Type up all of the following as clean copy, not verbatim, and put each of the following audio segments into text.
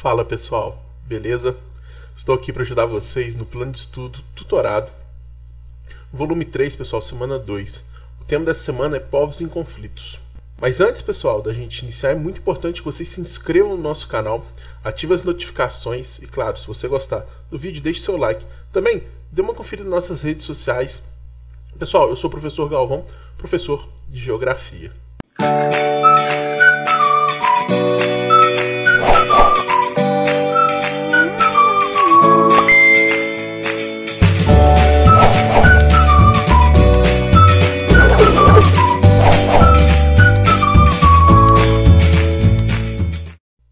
Fala pessoal, beleza? Estou aqui para ajudar vocês no plano de estudo tutorado, volume 3, pessoal, semana 2. O tema dessa semana é povos em conflitos. Mas antes, pessoal, da gente iniciar, é muito importante que vocês se inscrevam no nosso canal, ative as notificações e, claro, se você gostar do vídeo, deixe seu like. Também, dê uma conferida nas nossas redes sociais. Pessoal, eu sou o professor Galvão, professor de Geografia.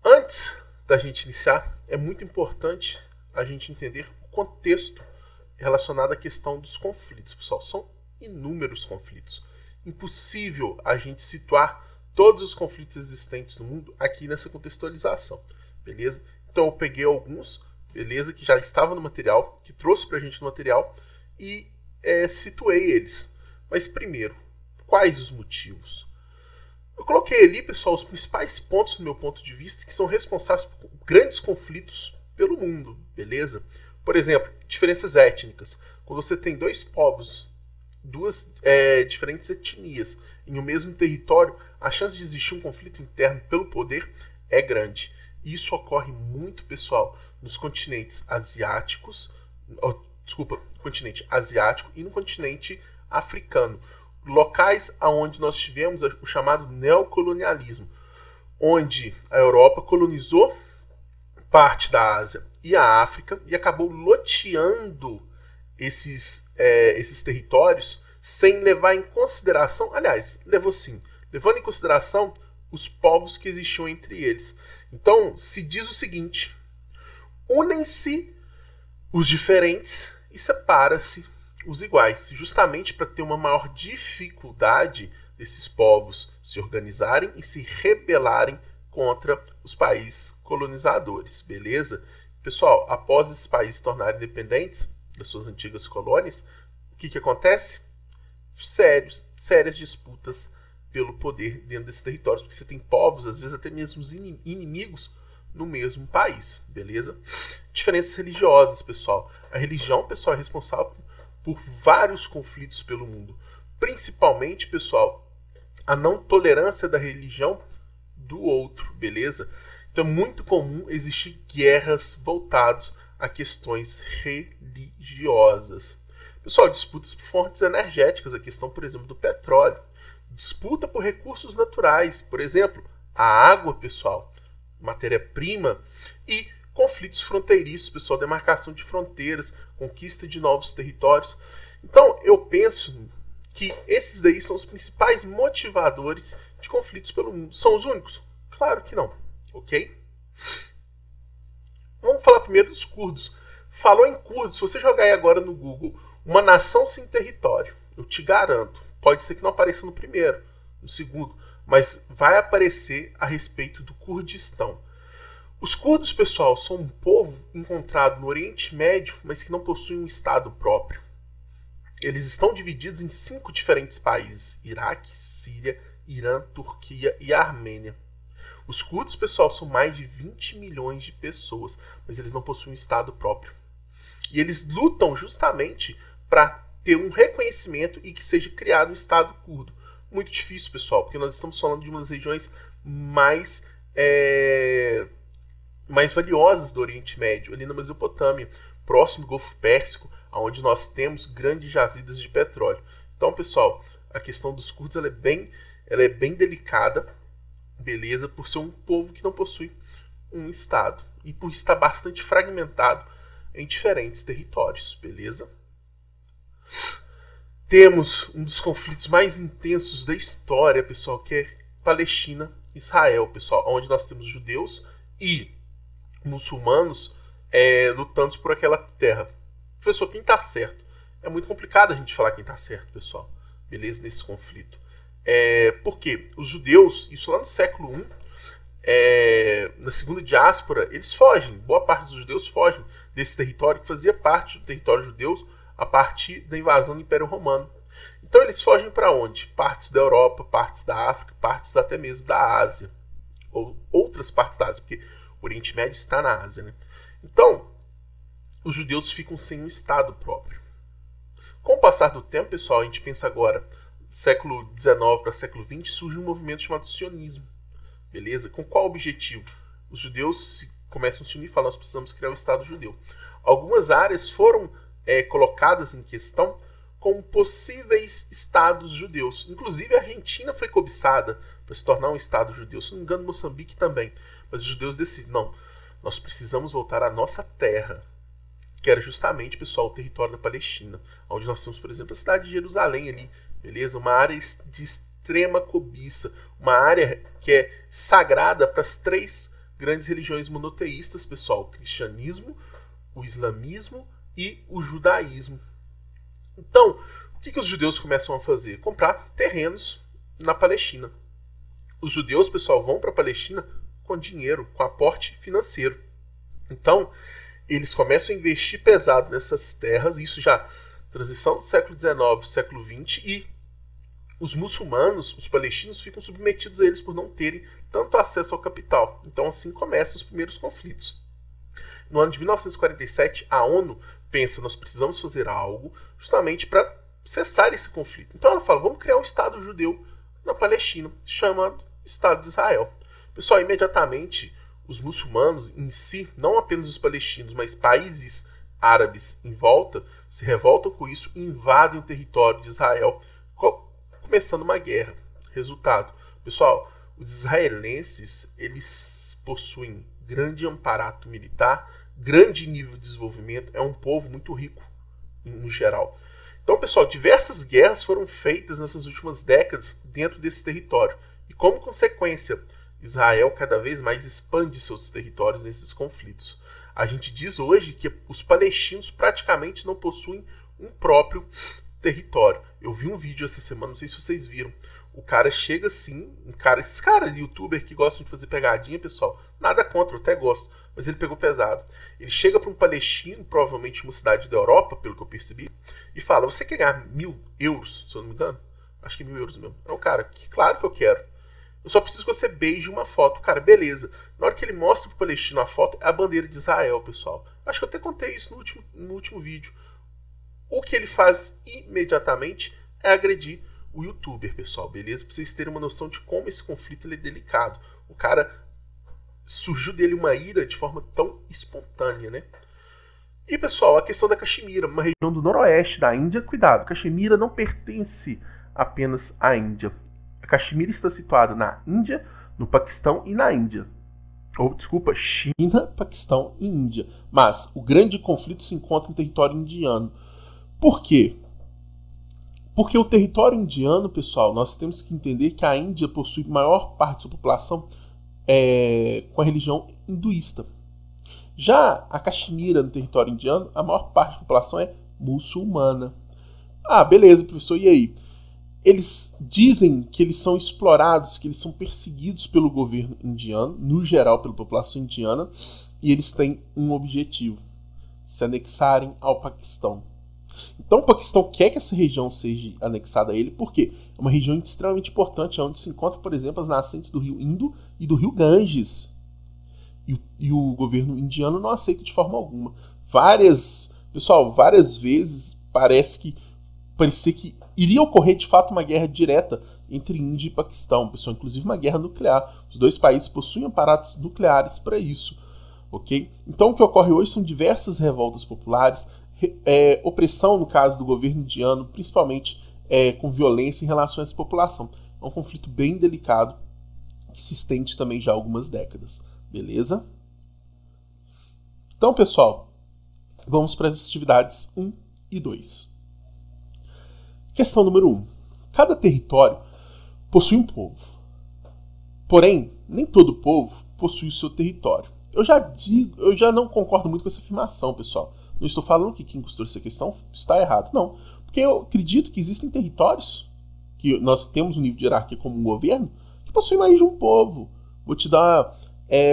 Antes da gente iniciar, é muito importante a gente entender o contexto relacionado à questão dos conflitos, pessoal. São inúmeros conflitos. Impossível a gente situar todos os conflitos existentes no mundo aqui nessa contextualização, beleza? Então eu peguei alguns, beleza, que já estavam no material, que trouxe pra gente no material e situei eles. Mas primeiro, quais os motivos? Eu coloquei ali, pessoal, os principais pontos do meu ponto de vista que são responsáveis por grandes conflitos pelo mundo, beleza? Por exemplo, diferenças étnicas. Quando você tem dois povos, duas diferentes etnias em um mesmo território, a chance de existir um conflito interno pelo poder é grande. E isso ocorre muito, pessoal, nos continentes asiáticos, no continente asiático e no continente africano. Locais onde nós tivemos o chamado neocolonialismo, onde a Europa colonizou parte da Ásia e a África e acabou loteando esses territórios sem levar em consideração, aliás, levando em consideração os povos que existiam entre eles. Então, se diz o seguinte: unem-se os diferentes e separa-se os iguais, justamente para ter uma maior dificuldade desses povos se organizarem e se rebelarem contra os países colonizadores, beleza? Pessoal, após esses países se tornarem independentes das suas antigas colônias, o que acontece? Sérias disputas pelo poder dentro desses territórios, porque você tem povos, às vezes até mesmo inimigos, no mesmo país, beleza? Diferenças religiosas, pessoal. A religião, pessoal, é responsável por vários conflitos pelo mundo. Principalmente, pessoal, a não tolerância da religião do outro, beleza? Então é muito comum existir guerras voltadas a questões religiosas. Pessoal, disputas por fontes energéticas, a questão, por exemplo, do petróleo. Disputa por recursos naturais, por exemplo, a água, pessoal, matéria-prima, e conflitos fronteiriços, pessoal, demarcação de fronteiras, conquista de novos territórios. Então, eu penso que esses daí são os principais motivadores de conflitos pelo mundo. São os únicos? Claro que não, ok? Vamos falar primeiro dos curdos. Falou em curdos, se você jogar aí agora no Google, uma nação sem território, eu te garanto, pode ser que não apareça no primeiro, no segundo, mas vai aparecer a respeito do Kurdistão. Os curdos, pessoal, são um povo encontrado no Oriente Médio, mas que não possui um estado próprio. Eles estão divididos em 5 diferentes países: Iraque, Síria, Irã, Turquia e Armênia. Os curdos, pessoal, são mais de 20 milhões de pessoas, mas eles não possuem um estado próprio. E eles lutam justamente para ter um reconhecimento e que seja criado um estado curdo. Muito difícil, pessoal, porque nós estamos falando de uma das regiões mais valiosas do Oriente Médio, ali na Mesopotâmia, próximo ao Golfo Pérsico, onde nós temos grandes jazidas de petróleo. Então, pessoal, a questão dos curdos ela é bem delicada, beleza, por ser um povo que não possui um estado e por estar bastante fragmentado em diferentes territórios, beleza? Temos um dos conflitos mais intensos da história, pessoal, que é Palestina-Israel, pessoal, onde nós temos judeus e muçulmanos lutando por aquela terra. Professor, quem está certo? É muito complicado a gente falar quem está certo, pessoal, beleza, nesse conflito. Porque os judeus, isso lá no século I, na segunda diáspora, eles fogem, boa parte dos judeus fogem desse território que fazia parte do território judeu a partir da invasão do Império Romano. Então eles fogem para onde? Partes da Europa, partes da África, partes até mesmo da Ásia, ou outras partes da Ásia, porque O Oriente Médio está na Ásia, né? Então, os judeus ficam sem um Estado próprio. Com o passar do tempo, pessoal, a gente pensa agora, século XIX para século XX, surge um movimento chamado sionismo. Beleza? Com qual objetivo? Os judeus começam a se unir e falam, nós precisamos criar o Estado judeu. Algumas áreas foram colocadas em questão como possíveis estados judeus. Inclusive a Argentina foi cobiçada para se tornar um estado judeu. Se não me engano, Moçambique também. Mas os judeus decidem, não, nós precisamos voltar à nossa terra, que era justamente, pessoal, o território da Palestina, onde nós temos, por exemplo, a cidade de Jerusalém ali, beleza? Uma área de extrema cobiça, uma área que é sagrada para as 3 grandes religiões monoteístas, pessoal, o cristianismo, o islamismo e o judaísmo. Então, o que os judeus começam a fazer? Comprar terrenos na Palestina. Os judeus, pessoal, vão para a Palestina com dinheiro, com aporte financeiro. Então, eles começam a investir pesado nessas terras, isso já transição do século XIX, século XX, e os muçulmanos, os palestinos, ficam submetidos a eles por não terem tanto acesso ao capital. Então, assim começam os primeiros conflitos. No ano de 1947, a ONU pensa, nós precisamos fazer algo justamente para cessar esse conflito. Então ela fala, vamos criar um Estado judeu na Palestina, chamado Estado de Israel. Pessoal, imediatamente, os muçulmanos em si, não apenas os palestinos, mas países árabes em volta, se revoltam com isso e invadem o território de Israel, começando uma guerra. Resultado, pessoal, os israelenses, eles possuem grande aparato militar, grande nível de desenvolvimento, é um povo muito rico, no geral. Então, pessoal, diversas guerras foram feitas nessas últimas décadas dentro desse território. E como consequência, Israel cada vez mais expande seus territórios nesses conflitos. A gente diz hoje que os palestinos praticamente não possuem um próprio território. Eu vi um vídeo essa semana, não sei se vocês viram. O cara chega assim, esses caras youtuber que gostam de fazer pegadinha, pessoal, nada contra, eu até gosto, mas ele pegou pesado. Ele chega para um palestino, provavelmente uma cidade da Europa, pelo que eu percebi, e fala, você quer ganhar 1.000 euros, se eu não me engano? Acho que 1.000 euros mesmo. É o cara, claro que eu quero. Eu só preciso que você beije uma foto. Cara, beleza. Na hora que ele mostra pro palestino a foto, é a bandeira de Israel, pessoal. Acho que eu até contei isso no último vídeo. O que ele faz imediatamente é agredir o youtuber, pessoal, beleza? Pra vocês terem uma noção de como esse conflito ele é delicado. O cara surgiu dele uma ira de forma tão espontânea, né? E, pessoal, a questão da Caxemira, uma região do noroeste da Índia. Cuidado, Caxemira não pertence apenas à Índia. A Caxemira está situada na Índia, no Paquistão e na Índia. Ou, desculpa, China, Paquistão e Índia. Mas o grande conflito se encontra no território indiano. Por quê? Porque o território indiano, pessoal, nós temos que entender que a Índia possui maior parte da sua população com a religião hinduísta. Já a Caxemira, no território indiano, a maior parte da população é muçulmana. Ah, beleza, professor, e aí? Eles dizem que eles são explorados, que eles são perseguidos pelo governo indiano, no geral pela população indiana, e eles têm um objetivo: se anexarem ao Paquistão. Então o Paquistão quer que essa região seja anexada a ele, porque é uma região extremamente importante, onde se encontram, por exemplo, as nascentes do rio Indo e do rio Ganges. E o governo indiano não aceita de forma alguma. Várias vezes parecia que iria ocorrer de fato uma guerra direta entre Índia e Paquistão, pessoal, inclusive uma guerra nuclear. Os dois países possuem aparatos nucleares para isso, ok? Então o que ocorre hoje são diversas revoltas populares, opressão no caso do governo indiano, principalmente com violência em relação a essa população. É um conflito bem delicado que se estende também já há algumas décadas, beleza? Então, pessoal, vamos para as atividades 1 e 2. Questão número 1. Cada território possui um povo. Porém, nem todo povo possui o seu território. Eu já não concordo muito com essa afirmação, pessoal. Não estou falando que quem construiu essa questão está errado. Não. Porque eu acredito que existem territórios que nós temos um nível de hierarquia como um governo que possui mais de um povo. Vou te dar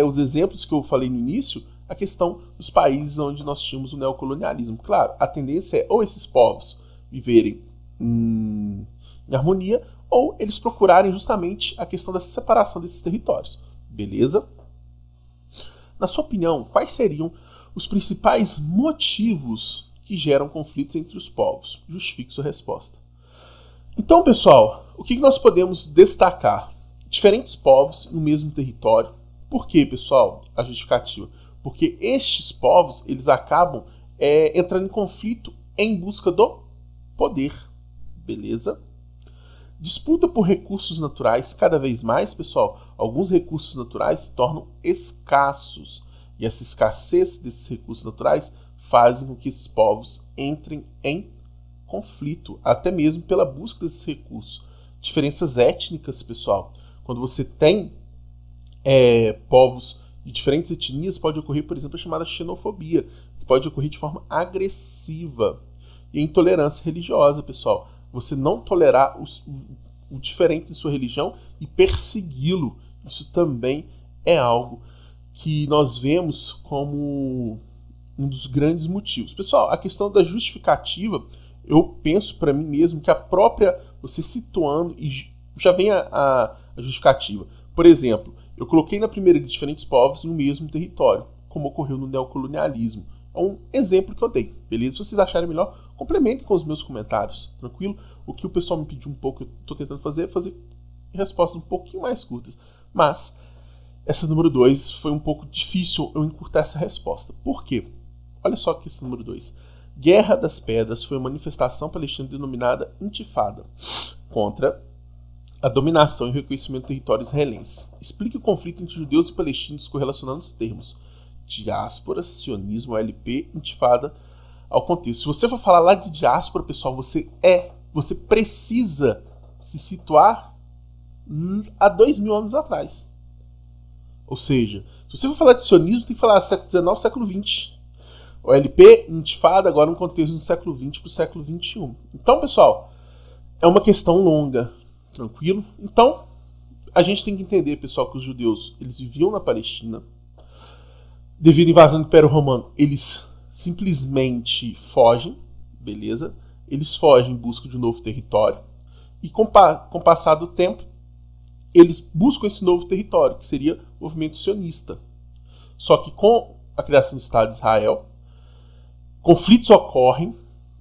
os exemplos que eu falei no início, a questão dos países onde nós tínhamos o neocolonialismo. Claro, a tendência é ou esses povos viverem em harmonia, ou eles procurarem justamente a questão da separação desses territórios. Beleza? Na sua opinião, quais seriam os principais motivos que geram conflitos entre os povos? Justifique sua resposta. Então, pessoal, o que nós podemos destacar? Diferentes povos no mesmo território. Por quê, pessoal? A justificativa. Porque estes povos, eles acabam entrando em conflito em busca do poder. Beleza? Disputa por recursos naturais. Cada vez mais, pessoal, alguns recursos naturais se tornam escassos. E essa escassez desses recursos naturais fazem com que esses povos entrem em conflito, até mesmo pela busca desses recursos. Diferenças étnicas, pessoal. Quando você tem povos de diferentes etnias, pode ocorrer, por exemplo, a chamada xenofobia, que pode ocorrer de forma agressiva. E a intolerância religiosa, pessoal. Você não tolerar o diferente em sua religião e persegui-lo. Isso também é algo que nós vemos como um dos grandes motivos. Pessoal, a questão da justificativa, eu penso para mim mesmo que a própria, você situando, e já vem a justificativa. Por exemplo, eu coloquei na primeira de diferentes povos no mesmo território, como ocorreu no neocolonialismo. É um exemplo que eu dei, beleza? Se vocês acharem melhor, complementem com os meus comentários, tranquilo? O que o pessoal me pediu um pouco, eu estou tentando fazer respostas um pouquinho mais curtas. Mas essa número 2 foi um pouco difícil eu encurtar essa resposta. Por quê? Olha só aqui esse número 2. Guerra das Pedras foi uma manifestação palestina denominada Intifada contra a dominação e o reconhecimento do território israelense. Explique o conflito entre judeus e palestinos correlacionando os termos diáspora, sionismo, OLP, Intifada ao contexto. Se você for falar lá de diáspora, pessoal, você precisa se situar há 2000 anos atrás. Ou seja, se você for falar de sionismo, tem que falar século XIX, século XX. OLP, Intifada, agora um contexto do século XX para o século XXI. Então, pessoal, é uma questão longa, tranquilo? Então, a gente tem que entender, pessoal, que os judeus, eles viviam na Palestina. Devido à invasão do Império Romano, eles simplesmente fogem, beleza? Eles fogem em busca de um novo território. E com o passar do tempo, eles buscam esse novo território, que seria o movimento sionista. Só que com a criação do Estado de Israel, conflitos ocorrem,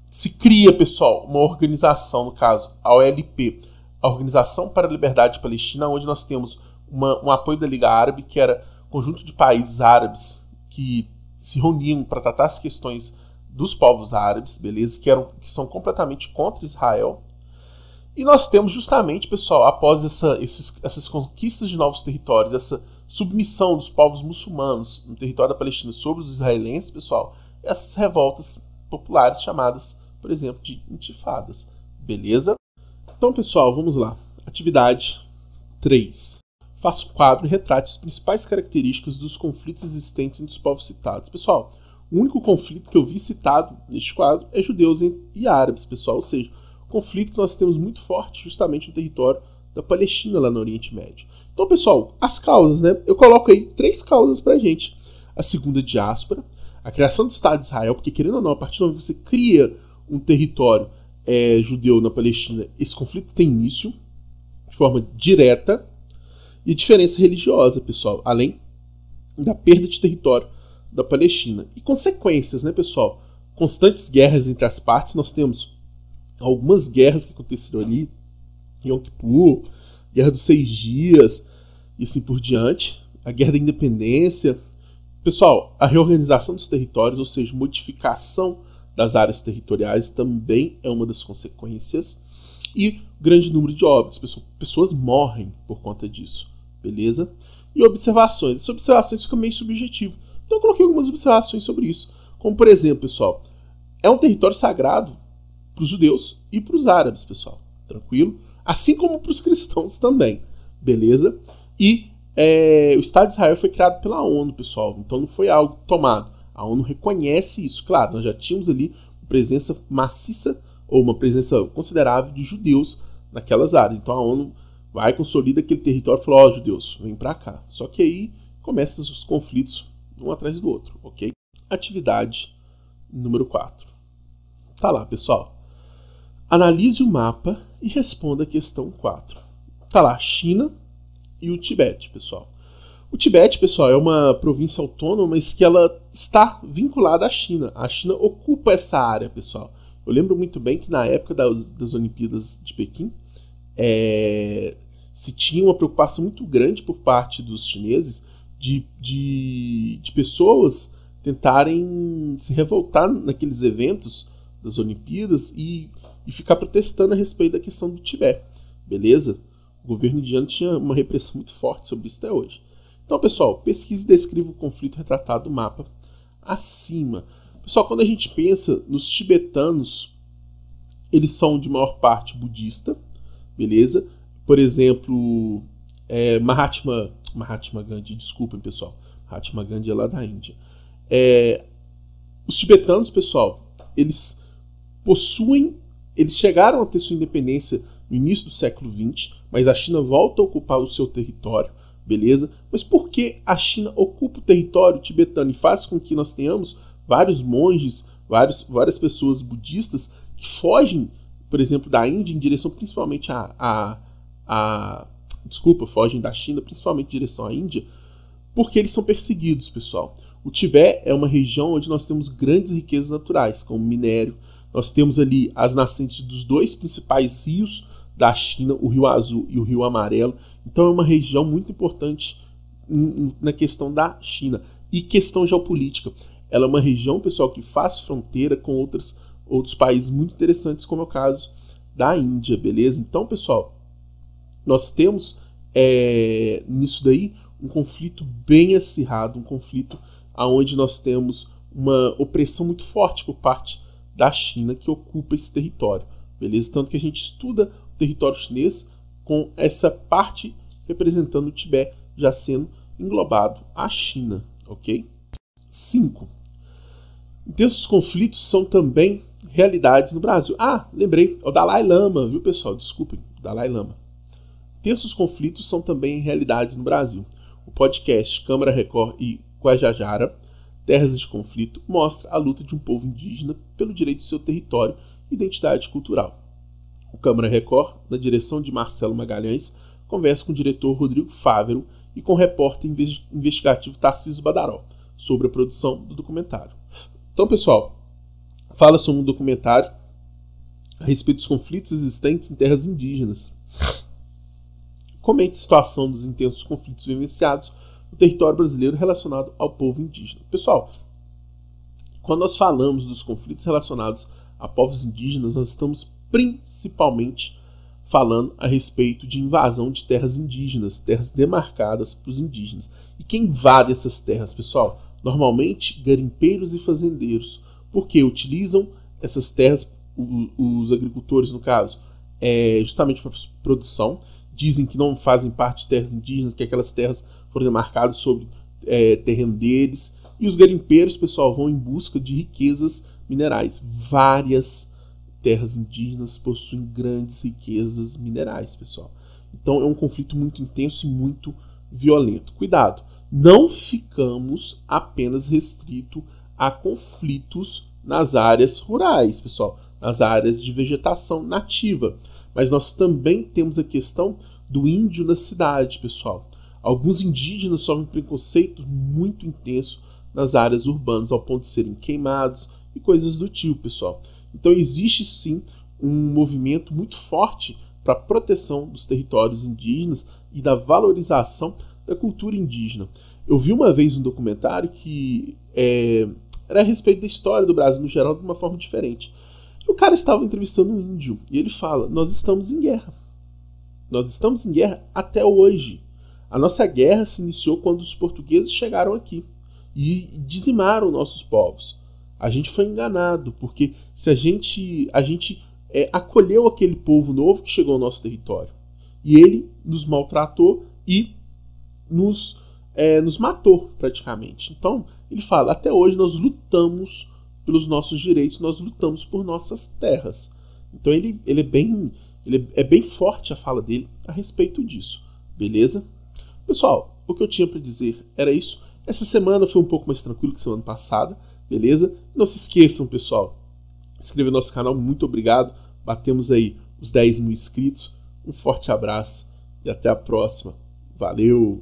se cria, pessoal, uma organização, no caso, a OLP, a Organização para a Liberdade Palestina, onde nós temos um apoio da Liga Árabe, que era um conjunto de países árabes que se reuniam para tratar as questões dos povos árabes, beleza? Que são completamente contra Israel. E nós temos justamente, pessoal, após essas conquistas de novos territórios, essa submissão dos povos muçulmanos no território da Palestina sobre os israelenses, pessoal, essas revoltas populares chamadas, por exemplo, de intifadas, beleza? Então, pessoal, vamos lá. Atividade 3. Faça um quadro e retrate as principais características dos conflitos existentes entre os povos citados. Pessoal, o único conflito que eu vi citado neste quadro é judeus e árabes, pessoal. Ou seja, conflito que nós temos muito forte justamente no território da Palestina, lá no Oriente Médio. Então, pessoal, as causas, né? Eu coloco aí 3 causas pra gente. A segunda diáspora, a criação do Estado de Israel, porque querendo ou não, a partir do momento que você cria um território judeu na Palestina, esse conflito tem início de forma direta. E diferença religiosa, pessoal, além da perda de território da Palestina. E consequências, né, pessoal? Constantes guerras entre as partes. Nós temos algumas guerras que aconteceram ali, Yom Kippur, Guerra dos 6 Dias, e assim por diante. A Guerra da Independência. Pessoal, a reorganização dos territórios, ou seja, modificação das áreas territoriais, também é uma das consequências. E grande número de óbitos. Pessoas morrem por conta disso. Beleza? E observações. Essas observações ficam meio subjetivas. Então eu coloquei algumas observações sobre isso. Como, por exemplo, pessoal, é um território sagrado para os judeus e para os árabes, pessoal. Tranquilo? Assim como para os cristãos também. Beleza? E o Estado de Israel foi criado pela ONU, pessoal. Então não foi algo tomado. A ONU reconhece isso. Claro, nós já tínhamos ali uma presença maciça ou uma presença considerável de judeus naquelas áreas. Então a ONU vai, consolida aquele território e fala, ó, judeus, vem pra cá. Só que aí começam os conflitos um atrás do outro, ok? Atividade número 4. Tá lá, pessoal. Analise o mapa e responda a questão 4. Tá lá, China e o Tibete, pessoal. O Tibete, pessoal, é uma província autônoma, mas que ela está vinculada à China. A China ocupa essa área, pessoal. Eu lembro muito bem que na época das Olimpíadas de Pequim, se tinha uma preocupação muito grande por parte dos chineses de pessoas tentarem se revoltar naqueles eventos das Olimpíadas e ficar protestando a respeito da questão do Tibete, beleza? O governo indiano tinha uma repressão muito forte sobre isso até hoje. Então, pessoal, pesquise e descreva o conflito retratado no mapa acima. Pessoal, quando a gente pensa nos tibetanos, eles são de maior parte budista, beleza? Por exemplo, Mahatma Gandhi, desculpem, pessoal. Mahatma Gandhi é lá da Índia. Os tibetanos, pessoal, eles chegaram a ter sua independência no início do século XX, mas a China volta a ocupar o seu território, beleza? Mas por que a China ocupa o território tibetano e faz com que nós tenhamos vários monges, várias pessoas budistas que fogem, por exemplo, da Índia em direção principalmente fogem da China principalmente em direção à Índia, porque eles são perseguidos, pessoal. O Tibete é uma região onde nós temos grandes riquezas naturais, como minério. Nós temos ali as nascentes dos dois principais rios da China, o Rio Azul e o Rio Amarelo. Então é uma região muito importante na questão da China. E questão geopolítica. Ela é uma região, pessoal, que faz fronteira com outros países muito interessantes, como é o caso da Índia, beleza? Então, pessoal, nós temos nisso daí um conflito bem acirrado, um conflito onde nós temos uma opressão muito forte por parte da China que ocupa esse território, beleza? Tanto que a gente estuda o território chinês com essa parte representando o Tibete já sendo englobado à China, ok? 5. Intensos conflitos são também realidades no Brasil. Lembrei, é o Dalai Lama, viu, pessoal? Desculpem, Dalai Lama. Intensos conflitos são também realidades no Brasil. O podcast Câmara Record e Guajajara, Terras de Conflito, mostra a luta de um povo indígena pelo direito do seu território e identidade cultural. O Câmara Record, na direção de Marcelo Magalhães, conversa com o diretor Rodrigo Fávero e com o repórter investigativo Tarcísio Badaró sobre a produção do documentário. Então, pessoal, fala sobre um documentário a respeito dos conflitos existentes em terras indígenas. Comente a situação dos intensos conflitos vivenciados no território brasileiro relacionado ao povo indígena. Pessoal, quando nós falamos dos conflitos relacionados a povos indígenas, nós estamos principalmente falando a respeito de invasão de terras indígenas, terras demarcadas para os indígenas. E quem invade essas terras, pessoal? Normalmente, garimpeiros e fazendeiros, porque utilizam essas terras, os agricultores, no caso, justamente para produção. Dizem que não fazem parte de terras indígenas, que aquelas terras foram demarcadas sobre terreno deles. E os garimpeiros, pessoal, vão em busca de riquezas minerais. Várias terras indígenas possuem grandes riquezas minerais, pessoal. Então é um conflito muito intenso e muito violento. Cuidado, não ficamos apenas restrito a conflitos nas áreas rurais, pessoal, nas áreas de vegetação nativa. Mas nós também temos a questão do índio na cidade, pessoal. Alguns indígenas sofrem preconceito muito intenso nas áreas urbanas, ao ponto de serem queimados e coisas do tipo, pessoal. Então existe sim um movimento muito forte para a proteção dos territórios indígenas e da valorização da cultura indígena. Eu vi uma vez um documentário que era a respeito da história do Brasil no geral de uma forma diferente. O cara estava entrevistando um índio e ele fala: nós estamos em guerra. Nós estamos em guerra até hoje. A nossa guerra se iniciou quando os portugueses chegaram aqui e dizimaram nossos povos. A gente foi enganado, porque se a gente acolheu aquele povo novo que chegou ao nosso território. E ele nos maltratou e nos matou, praticamente. Então, ele fala, até hoje nós lutamos pelos nossos direitos, nós lutamos por nossas terras. Então, ele é bem forte a fala dele a respeito disso. Beleza? Pessoal, o que eu tinha para dizer era isso. Essa semana foi um pouco mais tranquilo que semana passada. Beleza? Não se esqueçam, pessoal, inscrever no nosso canal, muito obrigado. Batemos aí os 10 mil inscritos. Um forte abraço e até a próxima. Valeu!